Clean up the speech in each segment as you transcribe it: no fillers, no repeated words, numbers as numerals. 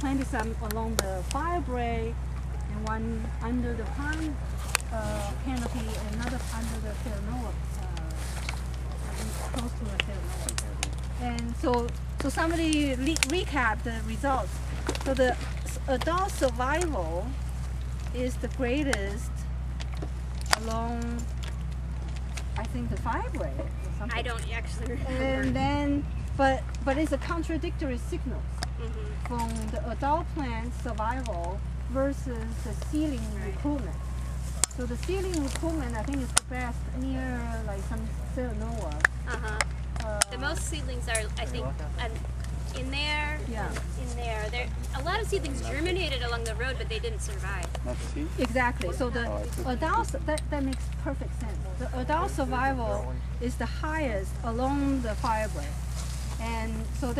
planted some along the fire break, and one under the pine canopy, and another under the Terranova, close to the Terranova. And so somebody recap the results. So the adult survival is the greatest along, I think, the fire break or something. I don't actually remember. And then, but it's a contradictory signals from the adult plant survival versus the seedling recruitment. So the seedling recruitment, I think, is the best near like some Terranova. The most seedlings are, I think, in there. Yeah. In there. A lot of seedlings germinated along the road, but they didn't survive. Exactly. So the adults, that makes perfect sense. The adult survival is the highest along the fire break. And so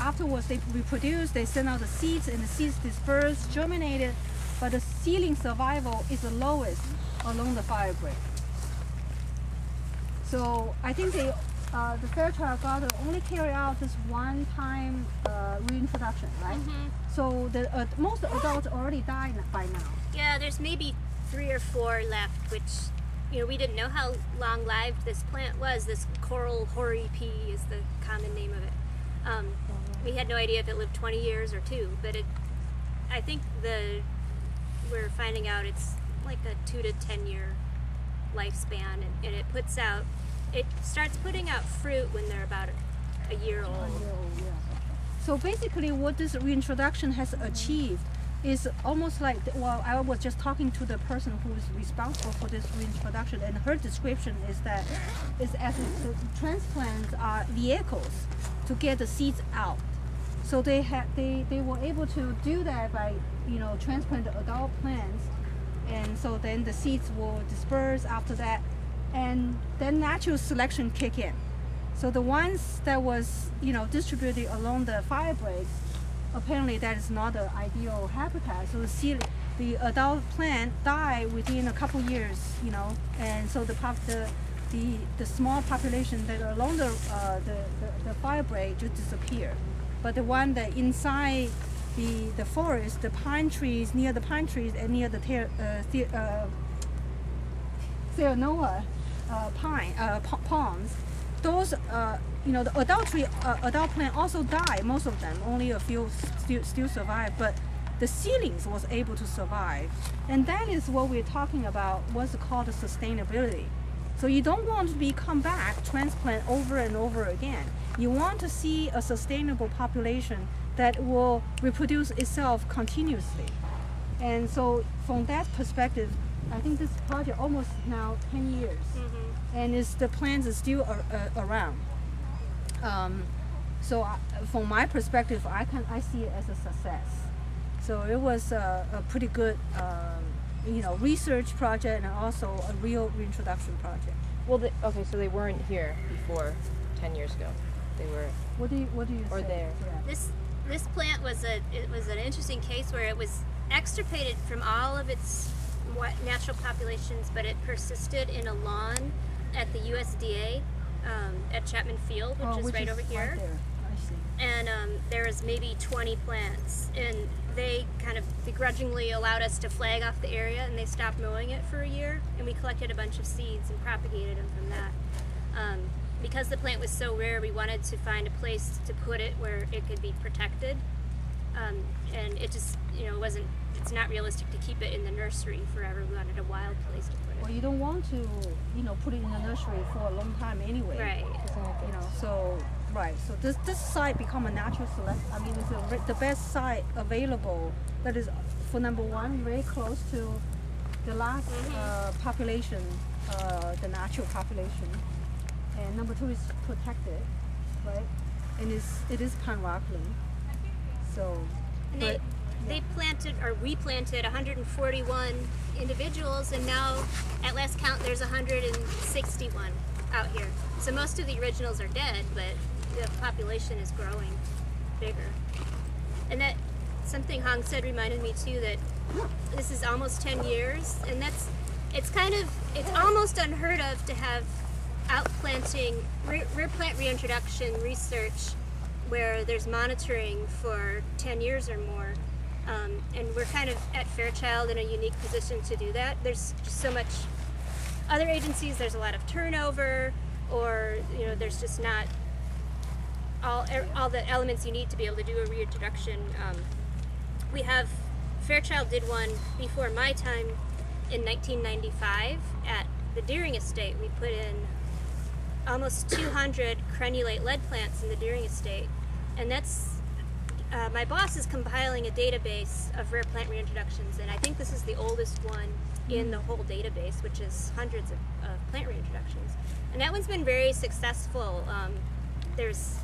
afterwards they reproduce, they send out the seeds, and the seeds disperse, germinated, but the seedling survival is the lowest along the fire break. So I think the Fairchild Garden only carry out this one-time reintroduction, right? So the most adults already died by now. Yeah, there's maybe 3 or 4 left, which, you know, we didn't know how long-lived this plant was. This coral hoary pea is the common name of it. We had no idea if it lived 20 years or 2, but I think we're finding out it's like a 2 to 10 year lifespan, and it starts putting out fruit when they're about a year old. So basically what this reintroduction has achieved is almost like, well, I was just talking to the person who is responsible for this reintroduction, and her description is that as the transplants are vehicles to get the seeds out. So they were able to do that by, you know, transplant the adult plants, and so then the seeds will disperse after that, and then natural selection kick in. So the ones that was, you know, distributed along the fire breaks, apparently that is not the ideal habitat. So the adult plant die within a couple years, you know, and so the small population that are along the fire break just disappear. But the one that inside the forest, the pine trees, near the pine trees and near the Terranova palms, those, you know, the adult plant also die, most of them, only a few still survive, but the seedlings was able to survive. And that is what we're talking about, what's called sustainability. So you don't want to come back, transplant over and over again. You want to see a sustainable population that will reproduce itself continuously. And so from that perspective, I think this project almost now 10 years. And the plants are still around. So from my perspective, I see it as a success. So it was a pretty good, you know, research project and also a real reintroduction project. Well, okay, so they weren't here before 10 years ago. They were. What do you or say? there? Yeah. This plant was an interesting case where it was extirpated from all of its natural populations, but it persisted in a lawn at the USDA at Chapman Field, which is right over here. Right there. I see. And there was maybe 20 plants, and they kind of begrudgingly allowed us to flag off the area, and they stopped mowing it for a year, and we collected a bunch of seeds and propagated them from that. Because the plant was so rare, we wanted to find a place to put it where it could be protected, and it just, you know, it's not realistic to keep it in the nursery forever. We wanted a wild place to put it. Well, you don't want to, you know, put it in the nursery for a long time anyway. Right. You know, so right. So this site become a natural select. I mean, it's the best site available. That is, for number one, very close to the last population, the natural population, and number two is protected, right? And it is pine rockland. So. And they planted, or we planted 141 individuals, and now at last count there's 161 out here. So most of the originals are dead, but the population is growing bigger. And that something Hong said reminded me too, that this is almost 10 years, and it's almost unheard of to have outplanting, rear plant reintroduction research where there's monitoring for 10 years or more. And we're kind of at Fairchild in a unique position to do that. There's just so much, other agencies, there's a lot of turnover, or there's just not all the elements you need to be able to do a reintroduction. We have, Fairchild did one before my time in 1995 at the Deering Estate. We put in almost 200 crenulate lead plants in the Deering Estate, and that's my boss is compiling a database of rare plant reintroductions, and I think this is the oldest one in the whole database, which is hundreds of plant reintroductions. And that one's been very successful. There's,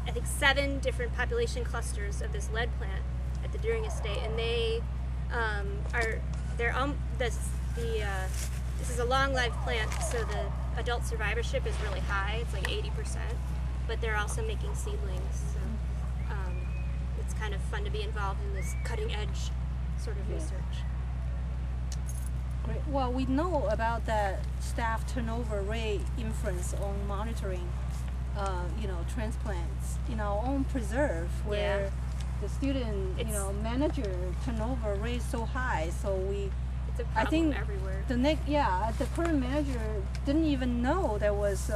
I think, 7 different population clusters of this lead plant at the Deering Estate, and this is a long-lived plant, so the adult survivorship is really high. It's like 80%, but they're also making seedlings. So it's kind of fun to be involved in this cutting-edge sort of research. Great. Well, we know about that staff turnover rate influence on monitoring, transplants in our own preserve, where the student, manager turnover rate is so high. So it's a problem I think everywhere. The current manager didn't even know there was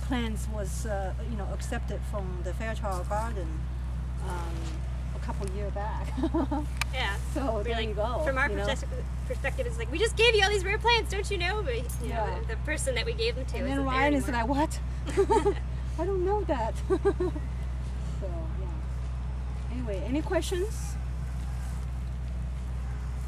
plants was accepted from the Fairchild Garden a couple years back. Yeah. So there you go. From our perspective, it's like, we just gave you all these rare plants, don't you know? But the person that we gave them to and isn't then there Ryan is anymore. like, what? I don't know that. So yeah. Anyway, any questions?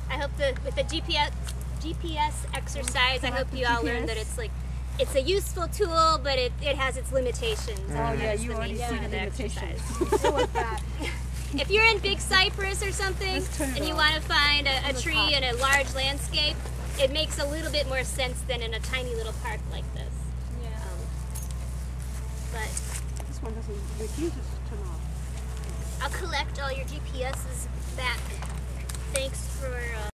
I hope with the GPS exercise, I hope you all learned that it's a useful tool, but it has its limitations. Oh yeah, you already see the limitations. If you're in Big Cypress or something and you want to find a tree in a large landscape, it makes a little bit more sense than in a tiny little park like this. Yeah. But This one doesn't refuses to turn off. I'll collect all your GPSs back. Thanks for